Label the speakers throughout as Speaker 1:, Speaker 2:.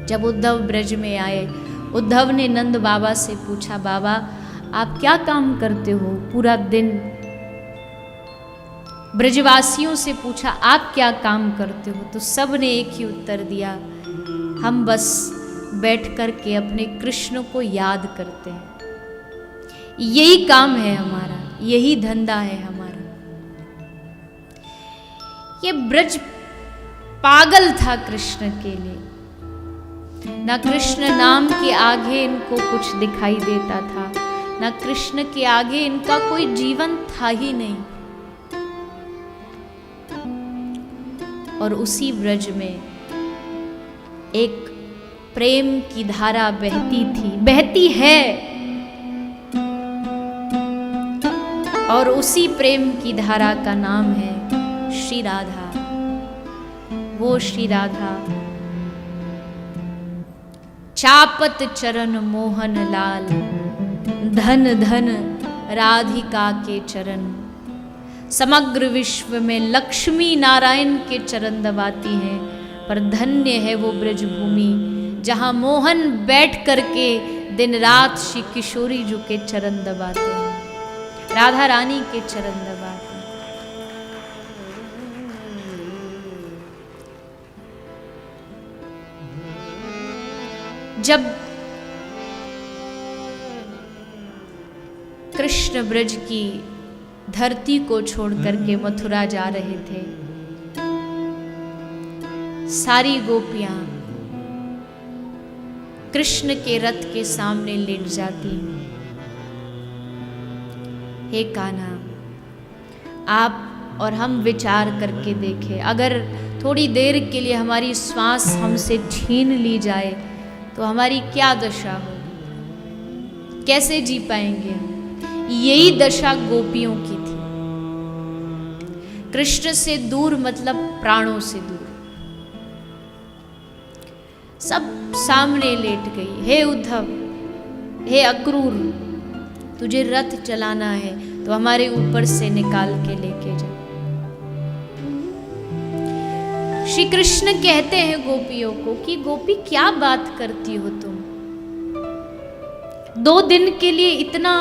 Speaker 1: जब उद्धव ब्रज में आए, उद्धव ने नंद बाबा से पूछा, बाबा आप क्या काम करते हो पूरा दिन? ब्रजवासियों से पूछा आप क्या काम करते हो? तो सब ने एक ही उत्तर दिया, हम बस बैठ कर के अपने कृष्ण को याद करते हैं, यही काम है हमारा, यही धंधा है हमारा। ये ब्रज पागल था कृष्ण के लिए, ना कृष्ण नाम के आगे इनको कुछ दिखाई देता था, ना कृष्ण के आगे इनका कोई जीवन था ही नहीं। और उसी ब्रज में एक प्रेम की धारा बहती थी, बहती है, और उसी प्रेम की धारा का नाम है श्री राधा। वो श्री राधा चापत चरण मोहन लाल, धन धन राधिका के चरण। समग्र विश्व में लक्ष्मी नारायण के चरण दबाती हैं, पर धन्य है वो ब्रज भूमि जहाँ मोहन बैठ करके दिन रात श्री किशोरी जी के चरण दबाते हैं, राधा रानी के चरण दबाते हैं। जब कृष्ण ब्रज की धरती को छोड़ करके मथुरा जा रहे थे, सारी गोपियां कृष्ण के रथ के सामने लेट जाती। हे कान्हा, आप और हम विचार करके देखें, अगर थोड़ी देर के लिए हमारी श्वास हमसे छीन ली जाए तो हमारी क्या दशा होगी, कैसे जी पाएंगे हम? यही दशा गोपियों की थी। कृष्ण से दूर मतलब प्राणों से दूर। सब सामने लेट गई। हे उद्धव, हे अक्रूर, तुझे रथ चलाना है तो हमारे ऊपर से निकाल के लेके जा। श्री कृष्ण कहते हैं गोपियों को कि गोपी क्या बात करती हो तुम, 2 दिन के लिए इतना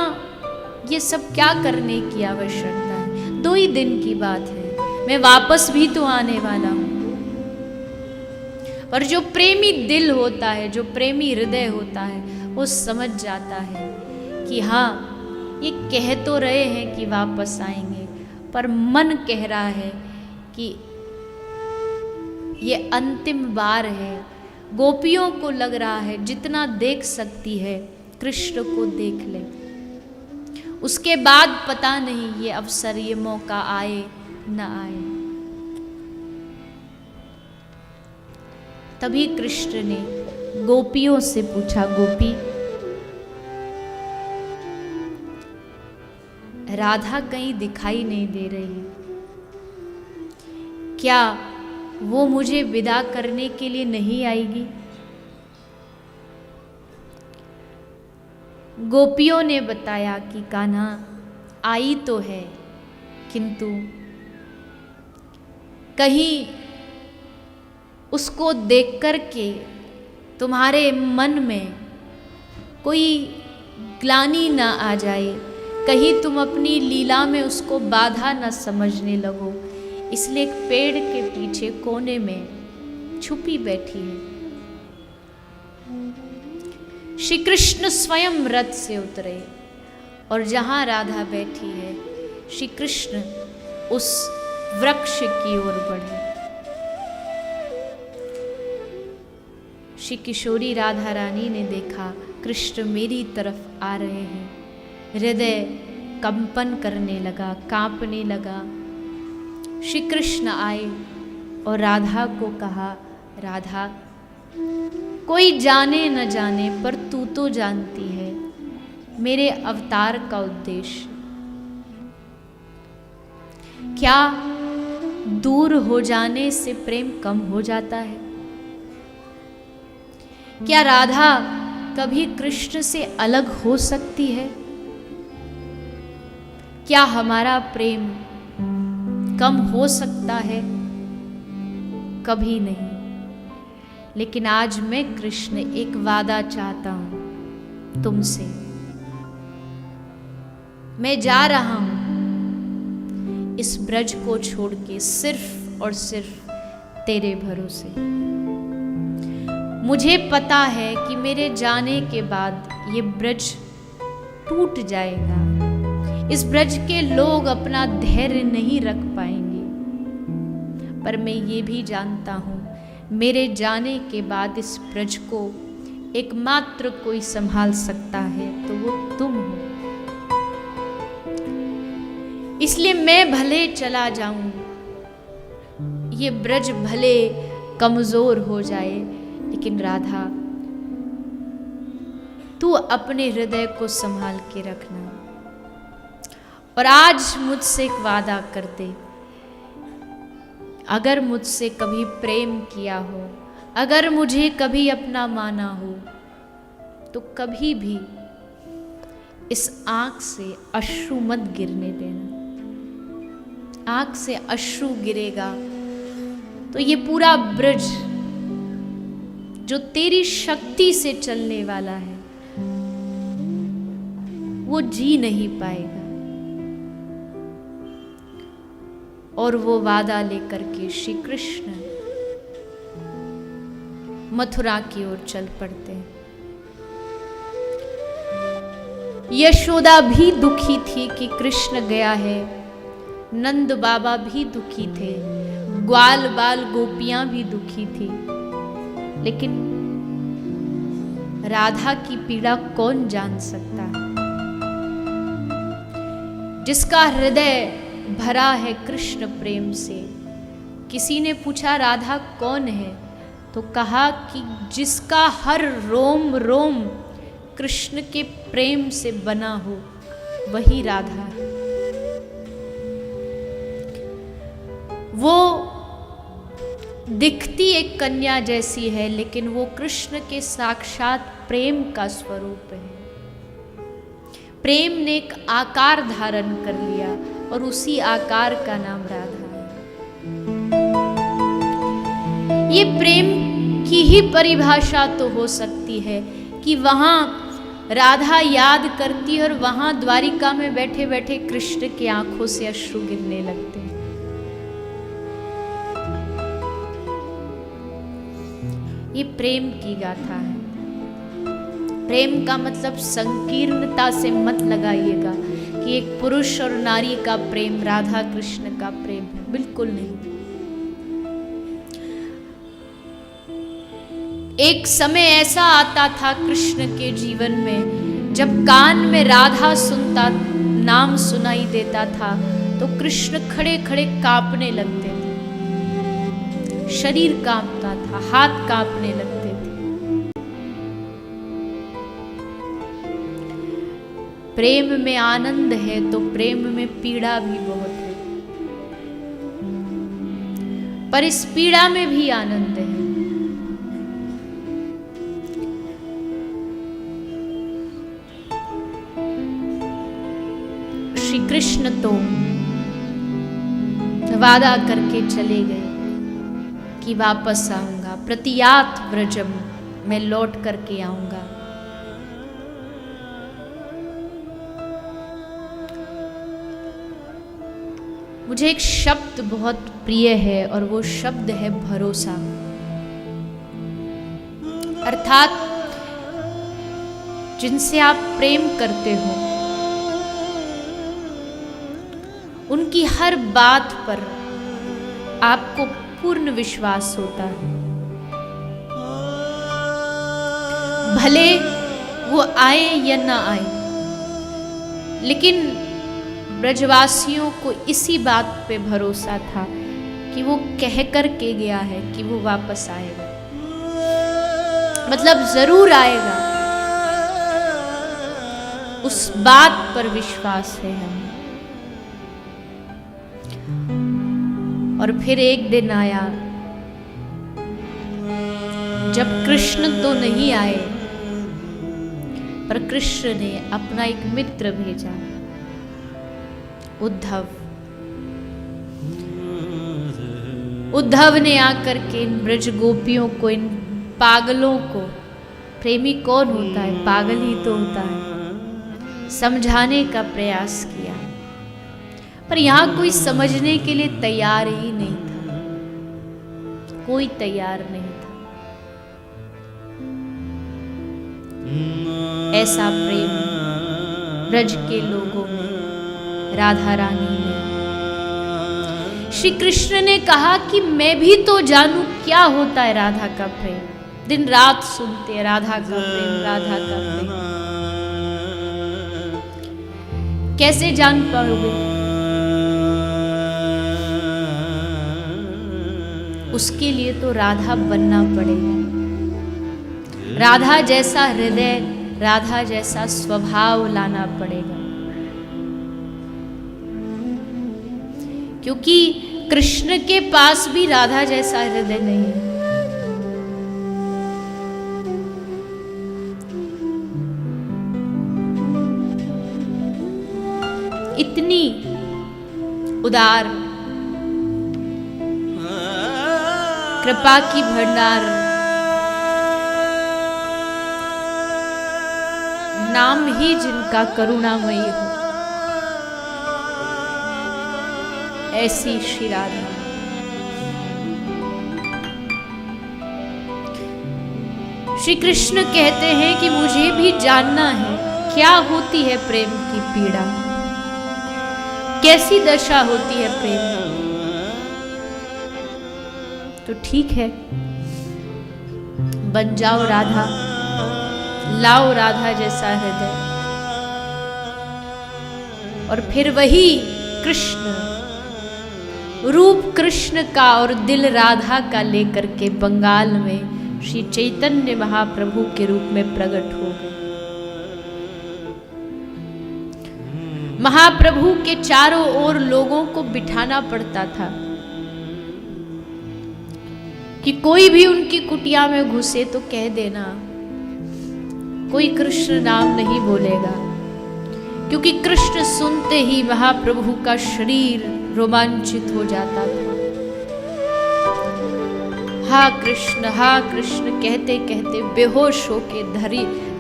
Speaker 1: ये सब क्या करने की आवश्यकता है? 2 ही दिन की बात है, मैं वापस भी तो आने वाला हूं। पर जो प्रेमी दिल होता है, जो प्रेमी हृदय होता है, वो समझ जाता है कि हाँ, ये कह तो रहे हैं कि वापस आएंगे, पर मन कह रहा है कि ये अंतिम बार है। गोपियों को लग रहा है जितना देख सकती है कृष्ण को देख ले, उसके बाद पता नहीं ये अवसर, ये मौका आए न आए। तभी कृष्ण ने गोपियों से पूछा, गोपी, राधा कहीं दिखाई नहीं दे रही, क्या वो मुझे विदा करने के लिए नहीं आएगी? गोपियों ने बताया कि कान्हा आई तो है, किंतु कहीं उसको देख कर के तुम्हारे मन में कोई ग्लानि ना आ जाए, कहीं तुम अपनी लीला में उसको बाधा न समझने लगो, इसलिए एक पेड़ के पीछे कोने में छुपी बैठी है। श्री कृष्ण स्वयं रथ से उतरे और जहां राधा बैठी है, श्री कृष्ण उस वृक्ष की ओर बढ़े। श्री किशोरी राधा रानी ने देखा कृष्ण मेरी तरफ आ रहे हैं, हृदय कंपन करने लगा, कांपने लगा। श्री कृष्ण आए और राधा को कहा, राधा, कोई जाने न जाने पर तू तो जानती है मेरे अवतार का उद्देश्य। क्या दूर हो जाने से प्रेम कम हो जाता है? क्या राधा कभी कृष्ण से अलग हो सकती है? क्या हमारा प्रेम कम हो सकता है? कभी नहीं। लेकिन आज मैं कृष्ण एक वादा चाहता हूं तुमसे। मैं जा रहा हूं इस ब्रज को छोड़ के सिर्फ और सिर्फ तेरे भरोसे। मुझे पता है कि मेरे जाने के बाद ये ब्रज टूट जाएगा, इस ब्रज के लोग अपना धैर्य नहीं रख पाएंगे, पर मैं ये भी जानता हूं मेरे जाने के बाद इस ब्रज को एकमात्र कोई संभाल सकता है तो वो तुम हो। इसलिए मैं भले चला जाऊं, ये ब्रज भले कमजोर हो जाए, लेकिन राधा तू अपने हृदय को संभाल के रखना। और आज मुझसे एक वादा कर दे, अगर मुझसे कभी प्रेम किया हो, अगर मुझे कभी अपना माना हो, तो कभी भी इस आंख से अश्रु मत गिरने देना। आंख से अश्रु गिरेगा तो ये पूरा ब्रज जो तेरी शक्ति से चलने वाला है वो जी नहीं पाएगा। और वो वादा लेकर के श्री कृष्ण मथुरा की ओर चल पड़ते हैं। यशोदा भी दुखी थी कि कृष्ण गया है, नंद बाबा भी दुखी थे, ग्वाल बाल गोपियां भी दुखी थी, लेकिन राधा की पीड़ा कौन जान सकता है? जिसका हृदय भरा है कृष्ण प्रेम से। किसी ने पूछा राधा कौन है, तो कहा कि जिसका हर रोम रोम कृष्ण के प्रेम से बना हो वही राधा है। वो दिखती एक कन्या जैसी है, लेकिन वो कृष्ण के साक्षात प्रेम का स्वरूप है। प्रेम ने एक आकार धारण कर लिया और उसी आकार का नाम राधा है। ये प्रेम की ही परिभाषा तो हो सकती है कि वहां राधा याद करती है और वहां द्वारिका में बैठे बैठे कृष्ण की आंखों से अश्रु गिरने लगते हैं। ये प्रेम की गाथा है। प्रेम का मतलब संकीर्णता से मत लगाइएगा कि एक पुरुष और नारी का प्रेम राधा कृष्ण का प्रेम है, बिल्कुल नहीं। एक समय ऐसा आता था कृष्ण के जीवन में, जब कान में राधा सुनता, नाम सुनाई देता था, तो कृष्ण खड़े खड़े कांपने लगते थे, शरीर कांपता था, हाथ कांपने लगते थे। प्रेम में आनंद है तो प्रेम में पीड़ा भी बहुत है, पर इस पीड़ा में भी आनंद है। श्री कृष्ण तो वादा करके चले गए कि वापस आऊंगा, प्रतियात व्रजम, मैं लौट करके आऊंगा। मुझे एक शब्द बहुत प्रिय है और वो शब्द है भरोसा। अर्थात जिनसे आप प्रेम करते हो उनकी हर बात पर आपको पूर्ण विश्वास होता है, भले वो आए या ना आए। लेकिन ब्रजवासियों को इसी बात पे भरोसा था कि वो कह कर के गया है कि वो वापस आएगा, मतलब जरूर आएगा। उस बात पर विश्वास है हमें। और फिर एक दिन आया जब कृष्ण तो नहीं आए, पर कृष्ण ने अपना एक मित्र भेजा, उद्धव। उद्धव ने आकर के इन ब्रज गोपियों को, इन पागलों को, प्रेमी कौन होता है, पागल ही तो होता है, समझाने का प्रयास किया, पर यहां कोई समझने के लिए तैयार ही नहीं था, कोई तैयार नहीं था। ऐसा प्रेम ब्रज के लोगों में, राधा रानी ने। श्री कृष्ण ने कहा कि मैं भी तो जानूं क्या होता है राधा का प्रेम। दिन रात सुनते हैं राधा का प्रेम, राधा का प्रेम, कैसे जान पाओगे? उसके लिए तो राधा बनना पड़ेगा, राधा जैसा हृदय, राधा जैसा स्वभाव लाना पड़ेगा, क्योंकि कृष्ण के पास भी राधा जैसा हृदय नहीं है। इतनी उदार कृपा की भंडार, नाम ही जिनका करुणामयी हो, ऐसी श्री राधा। श्री कृष्ण कहते हैं कि मुझे भी जानना है क्या होती है प्रेम की पीड़ा, कैसी दशा होती है प्रेम की। तो ठीक है, बन जाओ राधा, लाओ राधा जैसा हृदय, और फिर वही कृष्ण, रूप कृष्ण का और दिल राधा का लेकर के बंगाल में श्री चैतन्य महाप्रभु के रूप में प्रकट हो गए। महाप्रभु के चारों ओर लोगों को बिठाना पड़ता था कि कोई भी उनकी कुटिया में घुसे तो कह देना, कोई कृष्ण नाम नहीं बोलेगा, क्योंकि कृष्ण सुनते ही महाप्रभु का शरीर रोमांचित हो जाता था। हा कृष्ण कहते कहते बेहोश होके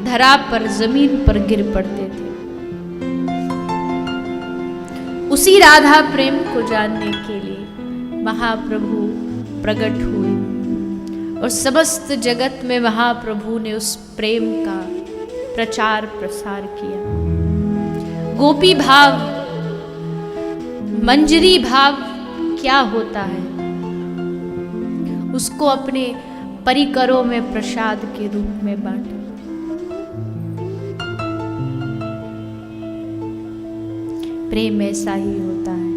Speaker 1: धरा पर, जमीन पर गिर पड़ते थे। उसी राधा प्रेम को जानने के लिए महाप्रभु प्रकट हुए और समस्त जगत में महाप्रभु ने उस प्रेम का प्रचार प्रसार किया। गोपी भाव, मंजरी भाव क्या होता है, उसको अपने परिकरों में प्रसाद के रूप में बांटा। प्रेम ऐसा ही होता है।